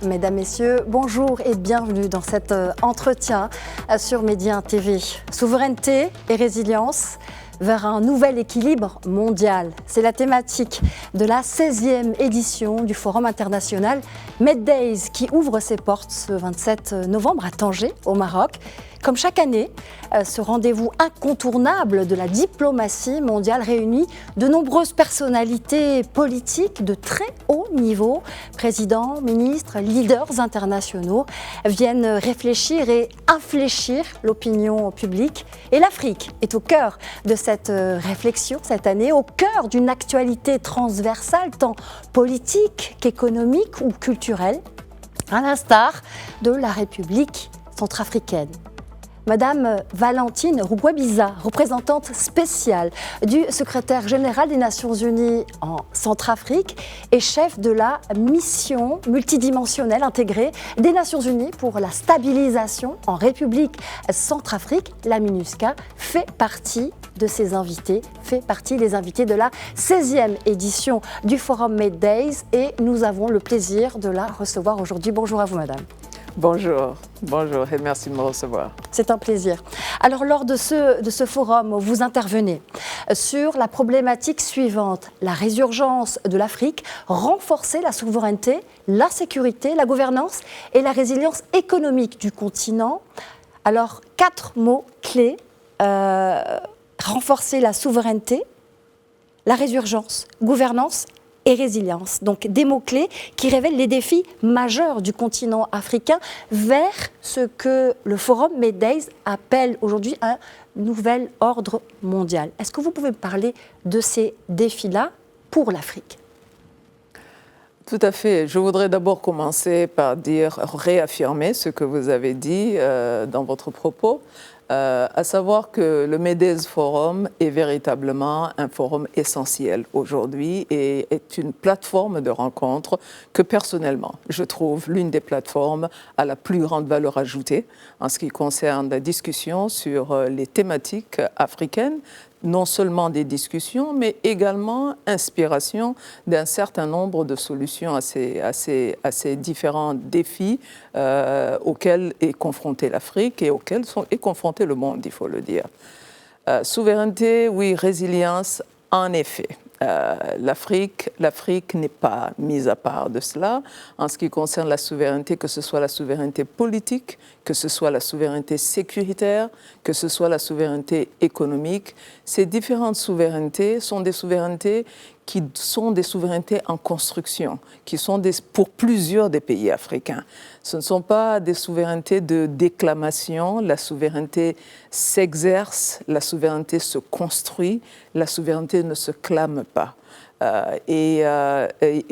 Mesdames, Messieurs, bonjour et bienvenue dans cet entretien sur Média TV. Souveraineté et résilience vers un nouvel équilibre mondial. C'est la thématique de la 16e édition du Forum international Meddays qui ouvre ses portes ce 27 novembre à Tanger, au Maroc. Comme chaque année, ce rendez-vous incontournable de la diplomatie mondiale réunit de nombreuses personnalités politiques de très haut niveau. Présidents, ministres, leaders internationaux viennent réfléchir et infléchir l'opinion publique. Et l'Afrique est au cœur de cette réflexion cette année, au cœur d'une actualité transversale, tant politique qu'économique ou culturelle, à l'instar de la République centrafricaine. Madame Valentine Rugwabiza, représentante spéciale du secrétaire général des Nations Unies en Centrafrique et chef de la mission multidimensionnelle intégrée des Nations Unies pour la stabilisation en République Centrafrique, la MINUSCA, fait partie de ses invités, fait partie des invités de la 16e édition du Forum Meddays et nous avons le plaisir de la recevoir aujourd'hui. Bonjour à vous, madame. Bonjour et merci de me recevoir. C'est un plaisir. Alors lors de ce forum, vous intervenez sur la problématique suivante, la résurgence de l'Afrique, renforcer la souveraineté, la sécurité, la gouvernance et la résilience économique du continent. Alors 4 mots clés, renforcer la souveraineté, la résurgence, gouvernance et résilience. Donc des mots-clés qui révèlent les défis majeurs du continent africain vers ce que le Forum Meddays appelle aujourd'hui un nouvel ordre mondial. Est-ce que vous pouvez me parler de ces défis-là pour l'Afrique ? Tout à fait. Je voudrais d'abord commencer par réaffirmer ce que vous avez dit dans votre propos. À savoir que le Meddays Forum est véritablement un forum essentiel aujourd'hui et est une plateforme de rencontre que personnellement, je trouve l'une des plateformes à la plus grande valeur ajoutée en ce qui concerne la discussion sur les thématiques africaines, non seulement des discussions, mais également inspiration d'un certain nombre de solutions à ces différents défis auxquels est confrontée l'Afrique et auxquels est confronté le monde, il faut le dire. Souveraineté, oui, résilience, en effet. L'Afrique n'est pas mise à part de cela en ce qui concerne la souveraineté, que ce soit la souveraineté politique, que ce soit la souveraineté sécuritaire, que ce soit la souveraineté économique. Ces différentes souverainetés sont des souverainetés qui sont des souverainetés en construction, qui sont pour plusieurs des pays africains. Ce ne sont pas des souverainetés de déclamation, la souveraineté s'exerce, la souveraineté se construit, la souveraineté ne se clame pas. Et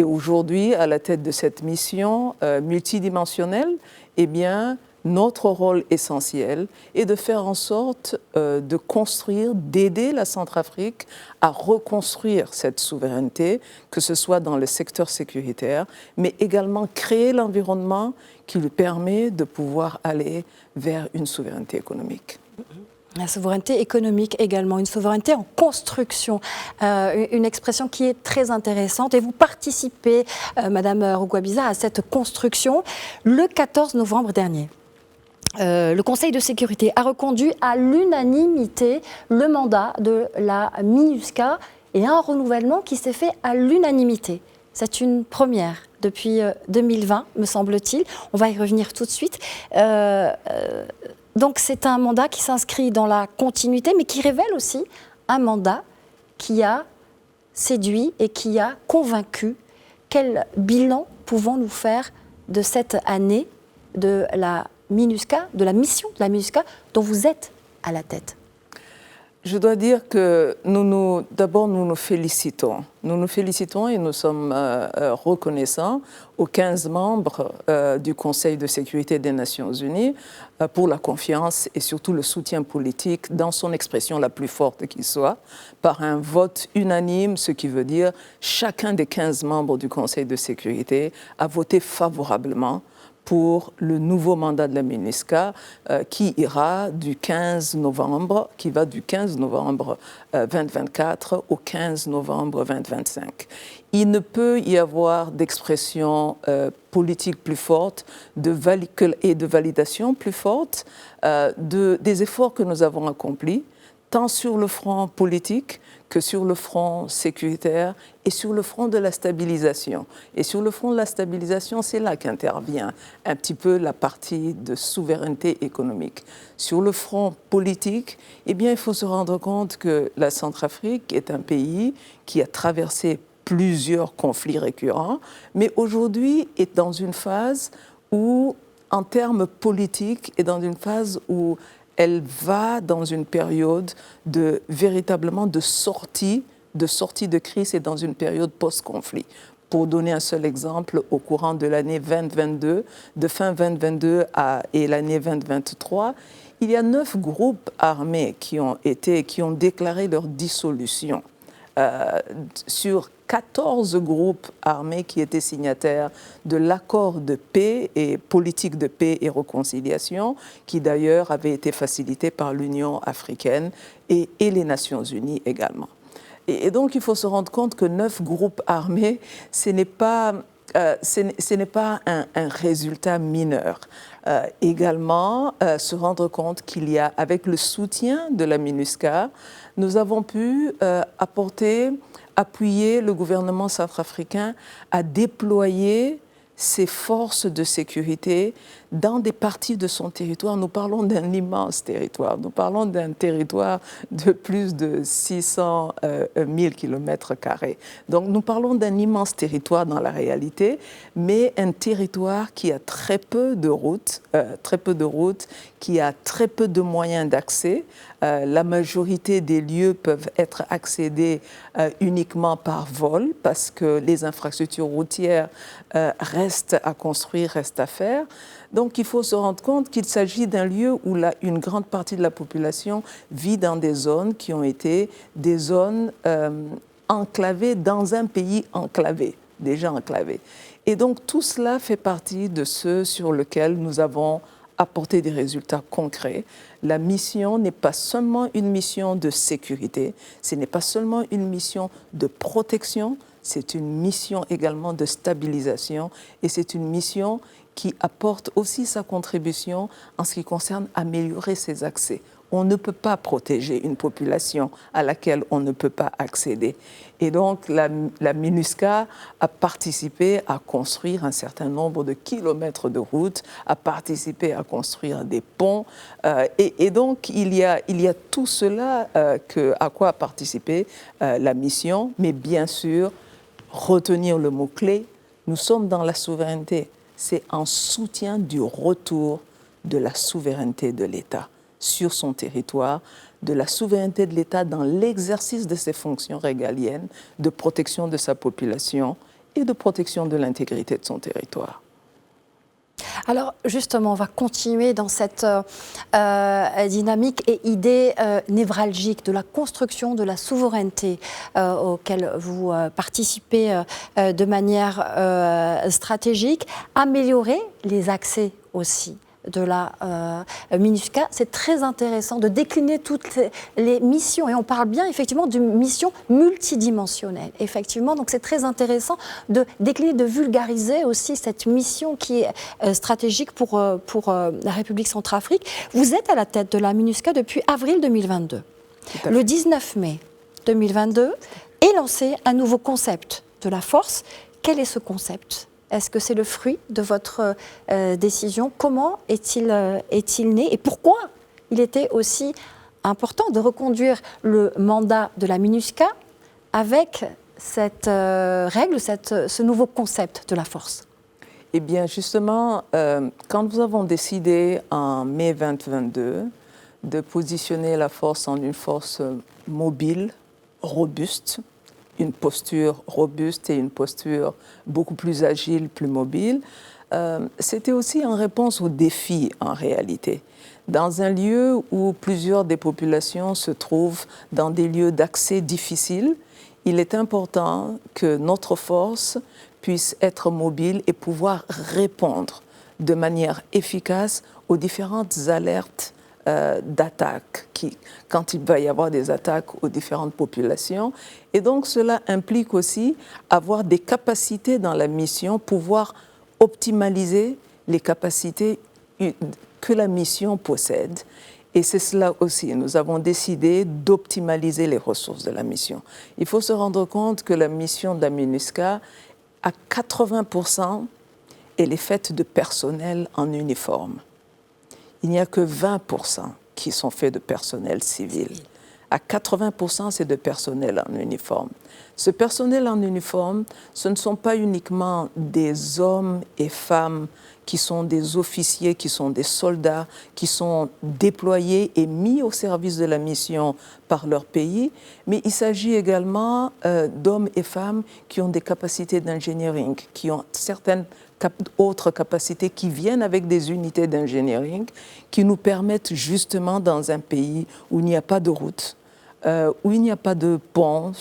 aujourd'hui, à la tête de cette mission multidimensionnelle, eh bien, notre rôle essentiel est de faire en sorte de construire, d'aider la Centrafrique à reconstruire cette souveraineté, que ce soit dans le secteur sécuritaire, mais également créer l'environnement qui lui permet de pouvoir aller vers une souveraineté économique. La souveraineté économique également, une souveraineté en construction, une expression qui est très intéressante. Et vous participez, Madame Rugwabiza, à cette construction le 14 novembre dernier. Le Conseil de sécurité a reconduit à l'unanimité le mandat de la MINUSCA et un renouvellement qui s'est fait à l'unanimité. C'est une première depuis 2020, me semble-t-il. On va y revenir tout de suite. Donc c'est un mandat qui s'inscrit dans la continuité, mais qui révèle aussi un mandat qui a séduit et qui a convaincu. Quel bilan pouvons-nous faire de cette année de la MINUSCA, de la mission de la MINUSCA dont vous êtes à la tête? Je dois dire que d'abord nous nous félicitons. Nous nous félicitons et nous sommes reconnaissants aux 15 membres du Conseil de sécurité des Nations Unies pour la confiance et surtout le soutien politique dans son expression la plus forte qui soit, par un vote unanime, ce qui veut dire chacun des 15 membres du Conseil de sécurité a voté favorablement pour le nouveau mandat de la MINUSCA qui va du 15 novembre 2024 au 15 novembre 2025. Il ne peut y avoir d'expression politique plus forte et de validation plus forte des efforts que nous avons accomplis, tant sur le front politique que sur le front sécuritaire et sur le front de la stabilisation. Et sur le front de la stabilisation, c'est là qu'intervient un petit peu la partie de souveraineté économique. Sur le front politique, eh bien, il faut se rendre compte que la Centrafrique est un pays qui a traversé plusieurs conflits récurrents, mais aujourd'hui est dans une phase où, en termes politiques, est dans une phase où elle va dans une période véritablement de sortie de crise et dans une période post-conflit. Pour donner un seul exemple, au courant de l'année 2022, de fin 2022 et l'année 2023, il y a 9 groupes armés qui ont déclaré leur dissolution. Sur 14 groupes armés qui étaient signataires de l'accord de paix et politique de paix et réconciliation, qui d'ailleurs avait été facilité par l'Union africaine et les Nations unies également. Et donc il faut se rendre compte que 9 groupes armés, ce n'est pas un résultat mineur. Également, se rendre compte qu'il y a, avec le soutien de la MINUSCA, nous avons pu appuyer le gouvernement centrafricain à déployer ses forces de sécurité dans des parties de son territoire. Nous parlons d'un immense territoire. Nous parlons d'un territoire de plus de 600 000 km². Donc nous parlons d'un immense territoire dans la réalité, mais un territoire qui a très peu de routes, qui a très peu de moyens d'accès. La majorité des lieux peuvent être accédés uniquement par vol parce que les infrastructures routières restent à construire, restent à faire. Donc il faut se rendre compte qu'il s'agit d'un lieu où une grande partie de la population vit dans des zones qui ont été des zones enclavées dans un pays enclavé, déjà enclavé. Et donc tout cela fait partie de ce sur lequel nous avons apporté des résultats concrets. La mission n'est pas seulement une mission de sécurité, ce n'est pas seulement une mission de protection, c'est une mission également de stabilisation et c'est une mission qui apporte aussi sa contribution en ce qui concerne améliorer ses accès. On ne peut pas protéger une population à laquelle on ne peut pas accéder. Et donc, la MINUSCA a participé à construire un certain nombre de kilomètres de routes, a participé à construire des ponts. Et donc, il y a tout cela à quoi a participé la mission. Mais bien sûr, retenir le mot-clé, nous sommes dans la souveraineté. C'est en soutien du retour de la souveraineté de l'État sur son territoire, de la souveraineté de l'État dans l'exercice de ses fonctions régaliennes, de protection de sa population et de protection de l'intégrité de son territoire. Alors justement, on va continuer dans cette dynamique et idée névralgique de la construction de la souveraineté auquel vous participez de manière stratégique, améliorer les accès aussi de la MINUSCA. C'est très intéressant de décliner toutes les missions et on parle bien effectivement d'une mission multidimensionnelle. Effectivement, donc c'est très intéressant de décliner, de vulgariser aussi cette mission qui est stratégique pour la République centrafrique. Vous êtes à la tête de la MINUSCA depuis avril 2022. Le 19 mai 2022 est lancé un nouveau concept de la force. Quel est ce concept ? Est-ce que c'est le fruit de votre décision ? Comment est-il né et pourquoi il était aussi important de reconduire le mandat de la MINUSCA avec cette règle, ce nouveau concept de la force ? Eh bien, justement, quand nous avons décidé en mai 2022 de positionner la force en une force mobile, robuste, une posture robuste et une posture beaucoup plus agile, plus mobile, c'était aussi en réponse aux défis en réalité. Dans un lieu où plusieurs des populations se trouvent dans des lieux d'accès difficiles, il est important que notre force puisse être mobile et pouvoir répondre de manière efficace aux différentes alertes d'attaques, quand il va y avoir des attaques aux différentes populations. Et donc cela implique aussi avoir des capacités dans la mission, pouvoir optimaliser les capacités que la mission possède. Et c'est cela aussi, nous avons décidé d'optimaliser les ressources de la mission. Il faut se rendre compte que la mission de la MINUSCA, à 80%, elle est faite de personnel en uniforme. Il n'y a que 20% qui sont faits de personnel civil. À 80%, c'est de personnel en uniforme. Ce personnel en uniforme, ce ne sont pas uniquement des hommes et femmes qui sont des officiers, qui sont des soldats, qui sont déployés et mis au service de la mission par leur pays, mais il s'agit également d'hommes et femmes qui ont des capacités d'engineering, qui ont certaines autres capacités qui viennent avec des unités d'engineering qui nous permettent justement dans un pays où il n'y a pas de route, où il n'y a pas de pont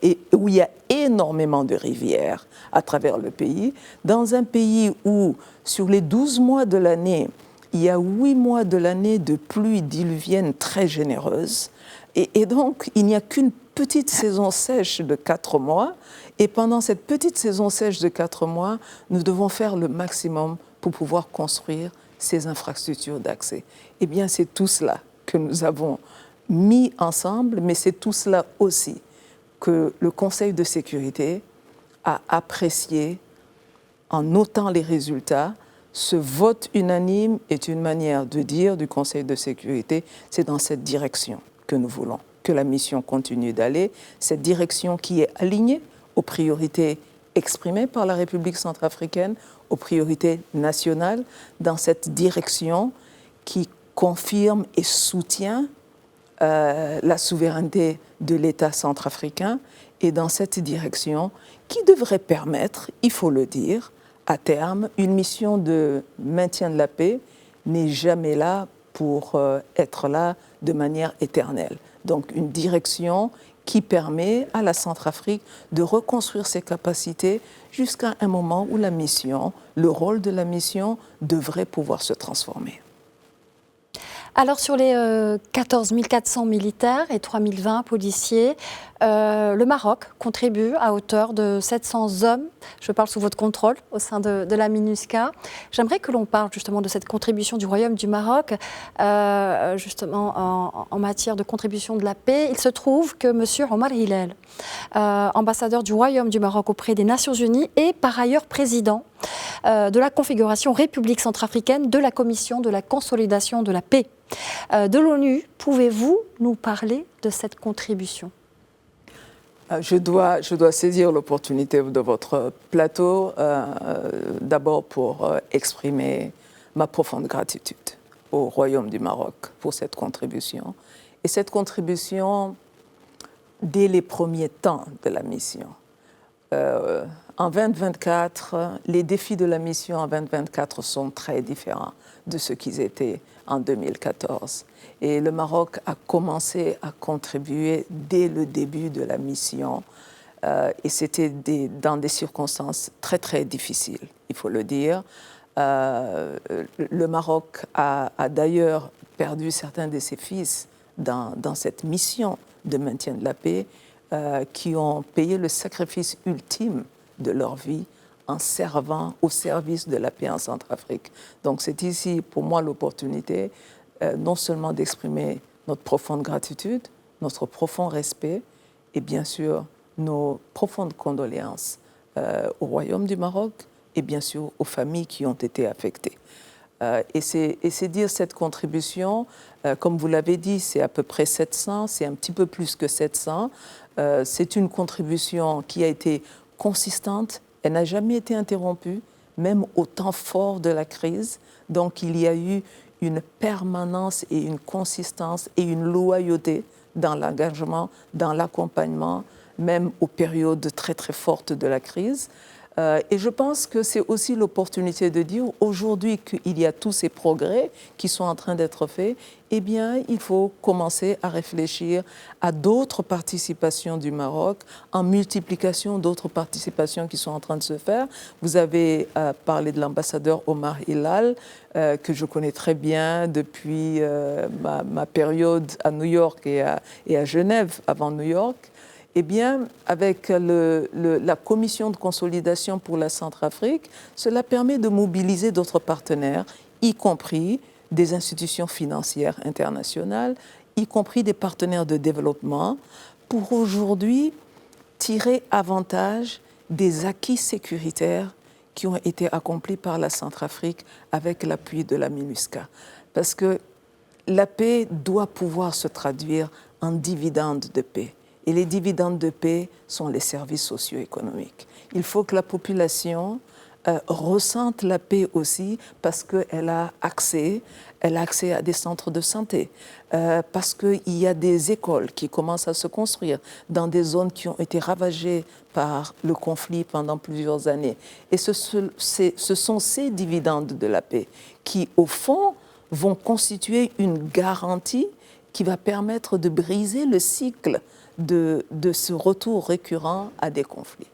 et où il y a énormément de rivières à travers le pays, dans un pays où sur les 12 mois de l'année, il y a 8 mois de l'année de pluie diluvienne très généreuse et donc il n'y a qu'une petite saison sèche de 4 mois. Et pendant cette petite saison sèche de 4 mois, nous devons faire le maximum pour pouvoir construire ces infrastructures d'accès. Eh bien, c'est tout cela que nous avons mis ensemble, mais c'est tout cela aussi que le Conseil de sécurité a apprécié en notant les résultats. Ce vote unanime est une manière de dire du Conseil de sécurité, c'est dans cette direction que nous voulons que la mission continue d'aller, cette direction qui est alignée aux priorités exprimées par la République centrafricaine, aux priorités nationales, dans cette direction qui confirme et soutient la souveraineté de l'État centrafricain et dans cette direction qui devrait permettre, il faut le dire, à terme, une mission de maintien de la paix n'est jamais là pour être là de manière éternelle. Donc une direction qui permet à la Centrafrique de reconstruire ses capacités jusqu'à un moment où la mission, le rôle de la mission devrait pouvoir se transformer. Alors sur les 14 400 militaires et 3 020 policiers, le Maroc contribue à hauteur de 700 hommes, je parle sous votre contrôle, au sein de la MINUSCA. J'aimerais que l'on parle justement de cette contribution du Royaume du Maroc, justement en matière de contribution de la paix. Il se trouve que M. Omar Hillel, ambassadeur du Royaume du Maroc auprès des Nations Unies, est par ailleurs président de la configuration République centrafricaine de la Commission de la consolidation de la paix de l'ONU. Pouvez-vous nous parler de cette contribution ? Je dois saisir l'opportunité de votre plateau, d'abord pour exprimer ma profonde gratitude au Royaume du Maroc pour cette contribution. Et cette contribution, dès les premiers temps de la mission. En 2024, les défis de la mission en 2024 sont très différents de ce qu'ils étaient en 2014. Et le Maroc a commencé à contribuer dès le début de la mission. Et c'était dans des circonstances très, très difficiles, il faut le dire. Le Maroc a d'ailleurs perdu certains de ses fils dans cette mission de maintien de la paix, qui ont payé le sacrifice ultime de leur vie en servant au service de la paix en Centrafrique. Donc c'est ici pour moi l'opportunité non seulement d'exprimer notre profonde gratitude, notre profond respect et bien sûr nos profondes condoléances au Royaume du Maroc et bien sûr aux familles qui ont été affectées. Et c'est dire cette contribution, comme vous l'avez dit, c'est à peu près 700, c'est un petit peu plus que 700. C'est une contribution qui a été consistante, elle n'a jamais été interrompue, même au temps fort de la crise. Donc il y a eu une permanence et une consistance et une loyauté dans l'engagement, dans l'accompagnement, même aux périodes très très fortes de la crise. Et je pense que c'est aussi l'opportunité de dire aujourd'hui qu'il y a tous ces progrès qui sont en train d'être faits, eh bien, il faut commencer à réfléchir à d'autres participations du Maroc, en multiplication d'autres participations qui sont en train de se faire. Vous avez parlé de l'ambassadeur Omar Hilal, que je connais très bien depuis ma période à New York et à Genève, avant New York. Eh bien, avec la commission de consolidation pour la Centrafrique, cela permet de mobiliser d'autres partenaires, y compris des institutions financières internationales, y compris des partenaires de développement, pour aujourd'hui tirer avantage des acquis sécuritaires qui ont été accomplis par la Centrafrique avec l'appui de la MINUSCA. Parce que la paix doit pouvoir se traduire en dividendes de paix. Et les dividendes de paix sont les services socio-économiques. Il faut que la population ressente la paix aussi parce qu'elle a accès à des centres de santé, parce qu'il y a des écoles qui commencent à se construire dans des zones qui ont été ravagées par le conflit pendant plusieurs années. Et ce sont ces dividendes de la paix qui, au fond, vont constituer une garantie qui va permettre de briser le cycle de ce retour récurrent à des conflits.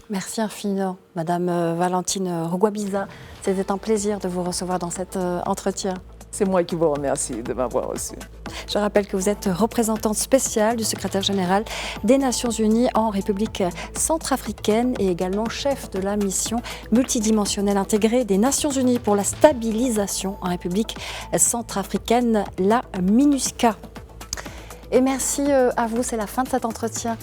Merci infiniment, Madame Valentine Rugwabiza. C'était un plaisir de vous recevoir dans cet entretien. C'est moi qui vous remercie de m'avoir reçu. Je rappelle que vous êtes représentante spéciale du secrétaire général des Nations Unies en République centrafricaine et également chef de la mission multidimensionnelle intégrée des Nations Unies pour la stabilisation en République centrafricaine, la MINUSCA. Et merci à vous, c'est la fin de cet entretien.